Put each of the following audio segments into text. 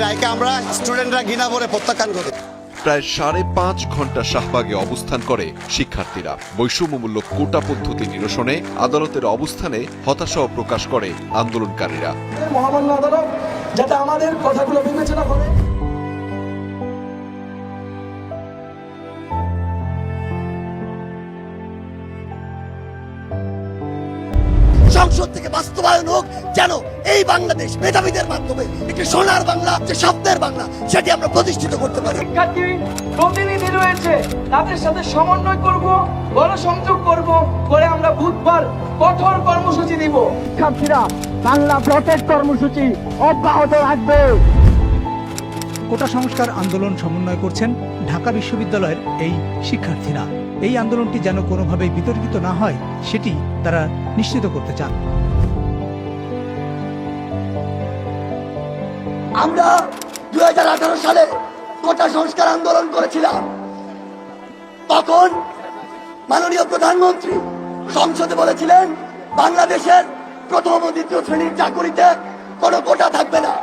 রায়কে আমরা স্টুডেন্টরা ঘৃণা ভরে প্রত্যাখ্যান করি। প্রায় 5.5 ঘন্টা শাহবাগে অবস্থান করে শিক্ষার্থীরা। বৈষম্যমূলক কোটা পদ্ধতি নিরসনে আদালতের অবস্থানে হতাশাও প্রকাশ করে আন্দোলনকারীরা। মহামান্য আদালত যাতে আমাদের কথাগুলো বিবেচনা করে। সংসদ থেকে বাস্তবায়ন হোক, যেন এই বাংলাদেশ মেধাবীদের মাধ্যমে একটি সোনার বাংলা, যে স্বপ্নের বাংলা, সেটি আমরা প্রতিষ্ঠিত করতে পারি। শিক্ষার্থী প্রতিনিধি রয়েছে, তাদের সাথে সমন্বয় করব, গণসংযোগ করব, করে আমরা বুধবার কঠোর কর্মসূচি দিব। শিক্ষার্থীরা বাংলা প্রটেক্ট কর্মসূচি অব্যাহত রাখবে। কোটা সংস্কার আন্দোলন সমন্বয় করছেন ঢাকা বিশ্ববিদ্যালয়ের এই শিক্ষার্থীরা। এই আন্দোলনটি যেন কোনোভাবেই বিতর্কিত না হয় সেটি তারা নিশ্চিত করতে চান। আমরা 2018 সালে কোটা সংস্কার আন্দোলন করেছিলাম। তখন মাননীয় প্রধানমন্ত্রী সংসদে বলেছিলেন বাংলাদেশের প্রথম ও দ্বিতীয় শ্রেণীর চাকুরিতে কোনো কোটা থাকবে না,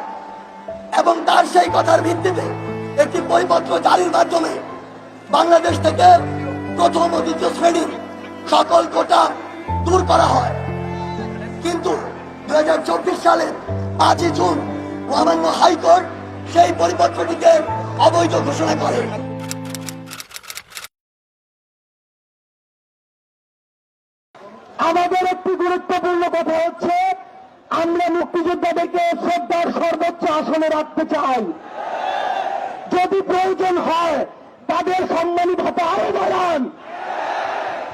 এবং তার সেই কথার ভিত্তিতে একটি পরিপত্র জারির মাধ্যমে বাংলাদেশ থেকে প্রথম ও দ্বিতীয় শ্রেণীর সকল কোটা দূর করা হয়। কিন্তু 2024 সালের 5 জুন মহামান্য হাইকোর্ট সেই পরিপত্রটিকে অবৈধ ঘোষণা করে। আমাদের একটি গুরুত্বপূর্ণ কথা হচ্ছে, আমরা মুক্তিযোদ্ধাদেরকে শ্রদ্ধার সর্বোচ্চ আসনে রাখতে চাই। যদি প্রয়োজন হয় তাদের সম্মানী ভাতা আরো বাড়ান,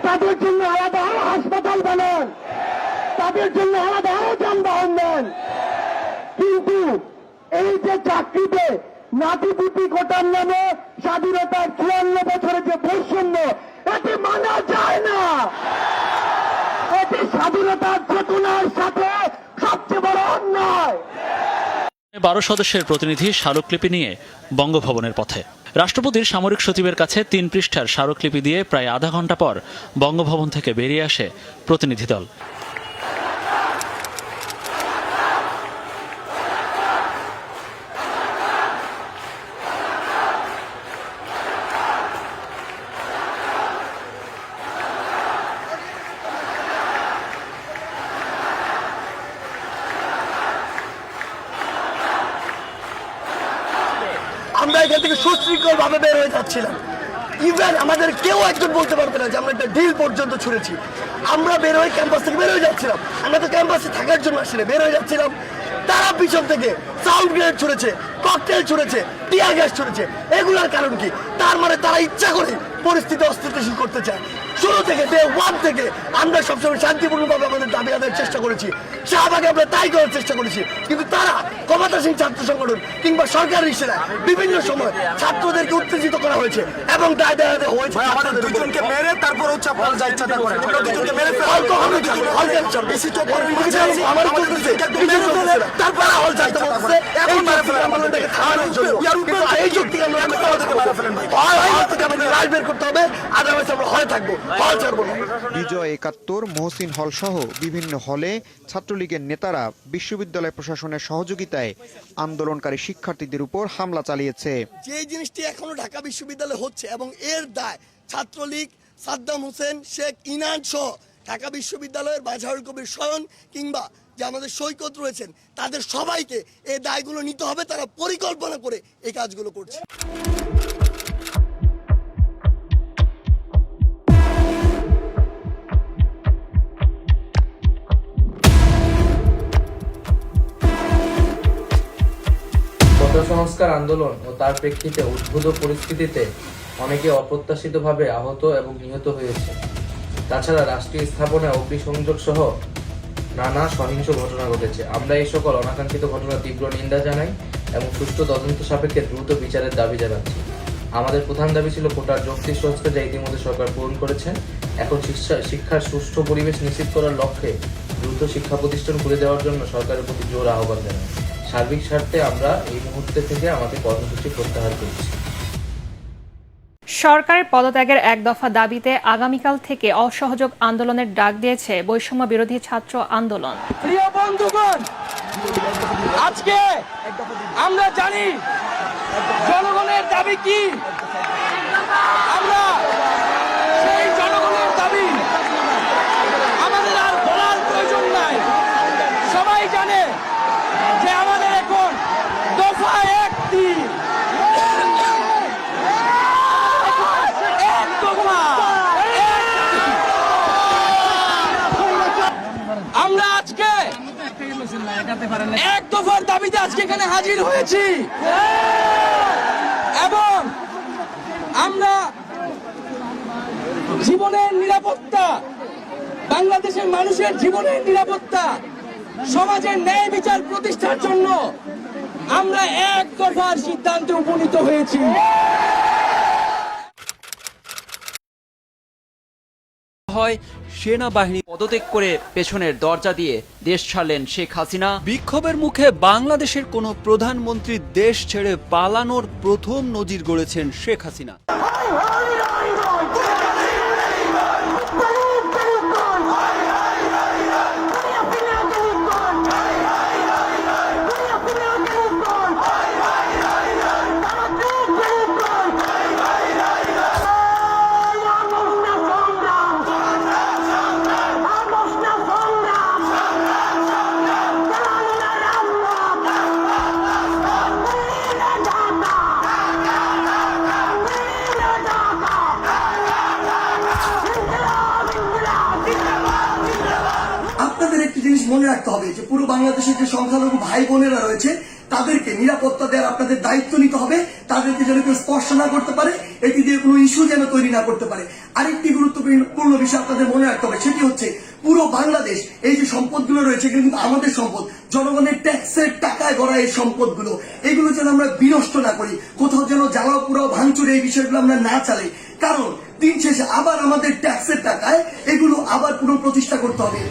তাদের জন্য আলাদা আরো হাসপাতাল বানান, তাদের জন্য আলাদা আরো যানবাহন দেন। কিন্তু এই যে চাকরিতে নাতিপুতি কোটার নামে স্বাধীনতার 54 বছরের যে বৈষম্য, এটি মানা যায় না। এটি স্বাধীনতার চেতনার সাথে সবচেয়ে বড় অন্যায়। 12 সদস্যের প্রতিনিধি স্মারকলিপি নিয়ে বঙ্গভবনের পথে। রাষ্ট্রপতির সামরিক সচিবের কাছে 3 পৃষ্ঠার স্মারকলিপি দিয়ে প্রায় আধা ঘন্টা পর বঙ্গভবন থেকে বেরিয়ে আসে প্রতিনিধি দল। আমরা এখান থেকে সুশৃঙ্খল ভাবে বের হয়ে যাচ্ছিলাম। ইভেন আমাদের কেউ একজন বলতে পারবে না যে আমরা একটা ডিল পর্যন্ত ছুঁড়েছি। আমরা বের হয়ে ক্যাম্পাস থেকে বের হয়ে যাচ্ছিলাম। আমরা তো ক্যাম্পাসে থাকার জন্য আসলে বের হয়ে যাচ্ছিলাম। তারা পিছন থেকে সাউন্ড গ্রেনেড ছুঁড়েছে, ককটেল ছুঁড়েছে, টিয়ার গ্যাস ছুঁড়েছে। এগুলোর কারণ কি? তার মানে তারা ইচ্ছা করে পরিস্থিতি অস্থিতিশীল করতে চায়। শুরু থেকে ডে 1 থেকে আমরা সবসময় শান্তিপূর্ণভাবে আমাদের দাবি আদায়ের চেষ্টা করেছি। শাহবাগে আমরা তাই করার চেষ্টা করেছি। কিন্তু তারা ক্ষমতাসীন ছাত্র সংগঠন কিংবা সরকারের ইশারায় বিভিন্ন সময় ছাত্রদেরকে উত্তেজিত করা হয়েছে এবং দায় দায় হয়েছে। দুজনকে মেরে তারপর হচ্ছে আপনারা যা ইচ্ছা তা করেন। আমরা দুজনকে মেরে হল কখনো চলবে, হল কেন চলবে? বেশি চোখ আমার চলতেছে, তারপর হল যাইতে বলছে। এখন আমাদেরকে থামানোর জন্য এই যুক্তি আমরা রায় বের করতে হবে, আদারওয়াইজ আমরা হয়ে থাকবো, হল ছাড়বো না। বিজয় 71, মহসিন হল সহ বিভিন্ন হলে ছাত্রলীগের নেতারা বিশ্ববিদ্যালয় প্রশাসনের সহযোগিতায় আন্দোলনকারী শিক্ষার্থীদের উপর হামলা চালিয়েছে। যে জিনিসটি এখনো ঢাকা বিশ্ববিদ্যালয়ে হচ্ছে এবং এর দায় ছাত্রলীগ, সাদ্দাম হোসেন, শেখ ইনান সহ ঢাকা বিশ্ববিদ্যালয়ের বাজারুল কবির স্বয়ন কিংবা যে আমাদের সৈকত রয়েছেন, তাদের সবাইকে এই দায়গুলো নিতে হবে। তারা পরিকল্পনা করে এই কাজগুলো করছে। কোটা সংস্কার আন্দোলন ও তার প্রেক্ষিতে উদ্ভূত পরিস্থিতিতে অনেকে অপ্রত্যাশিতভাবে আহত এবং নিহত হয়েছে। তাছাড়া রাষ্ট্রীয় স্থাপনায় অগ্নিসংযোগ সহ নানা সহিংস ঘটনা ঘটেছে। আমরা এই সকল অনাকাঙ্ক্ষিত ঘটনার তীব্র নিন্দা জানাই এবং সুষ্ঠু তদন্ত সাপেক্ষে দ্রুত বিচারের দাবি জানাচ্ছি। আমাদের প্রধান দাবি ছিল কোটার যৌক্তিক সংস্কার, যা ইতিমধ্যে সরকার পূরণ করেছেন। এখন শিক্ষার সুষ্ঠু পরিবেশ নিশ্চিত করার লক্ষ্যে দ্রুত শিক্ষা প্রতিষ্ঠান খুলে দেওয়ার জন্য সরকারের প্রতি জোর আহ্বান জানাই। সার্বিক স্বার্থে আমরা এই মুহূর্তে থেকে আমাদের কর্মসূচি প্রত্যাহার করছি। সরকারের পদত্যাগের এক দফা দাবিতে আগামীকাল থেকে অসহযোগ আন্দোলনের ডাক দিয়েছে বৈষম্য বিরোধী ছাত্র আন্দোলন। প্রিয় বন্ধুগণ, আজকে আমরা জানি জনগণের দাবি কি। আমরা সেই জনগণের দাবি আমাদের আর বলার প্রয়োজন নাই। সবাই জানে যে আমাদের এখন দফা একটি, এক দফা। আমরা আজকে এক দফার দাবিতে আজকে এখানে হাজির হয়েছি এবং আমরা জীবনের নিরাপত্তা, বাংলাদেশের মানুষের জীবনের নিরাপত্তা, সমাজের ন্যায় বিচার প্রতিষ্ঠার জন্য আমরা এক দফার সিদ্ধান্তে উপনীত হয়েছি। হয় সেনাবাহিনী পদত্যাগ করে পেছনের দরজা দিয়ে দেশ ছাড়লেন শেখ হাসিনা। বিক্ষোভের মুখে বাংলাদেশের কোনো প্রধানমন্ত্রী দেশ ছেড়ে পালানোর প্রথম নজির গড়েছেন শেখ হাসিনা। আপনাদের একটি জিনিস মনে রাখতে হবে যে পুরো বাংলাদেশের যে সংখ্যালঘু ভাই বোনেরা রয়েছে তাদেরকে নিরাপত্তা দেওয়ার আপনাদের দায়িত্ব নিতে হবে। তাদেরকে যেন কেউ স্পর্শ না করতে পারে, এটি দিয়ে কোনো ইস্যু যেন তৈরি না করতে পারে। আরেকটি গুরুত্বপূর্ণ বিষয় আপনাদের মনে রাখতে হবে, সেটি হচ্ছে পুরো বাংলাদেশ এই যে সম্পদগুলো রয়েছে কিন্তু আমাদের সম্পদ, জনগণের ট্যাক্সের টাকায় গড়া এই সম্পদগুলো, এগুলো যেন আমরা বিনষ্ট না করি, কোথাও যেন জ্বালাও পুরাও ভাঙচুর এই বিষয়গুলো আমরা না চালাই। কারণ দিন শেষে আবার আমাদের ট্যাক্সের টাকায় এগুলো আবার পুনঃপ্রতিষ্ঠা করতে হবে।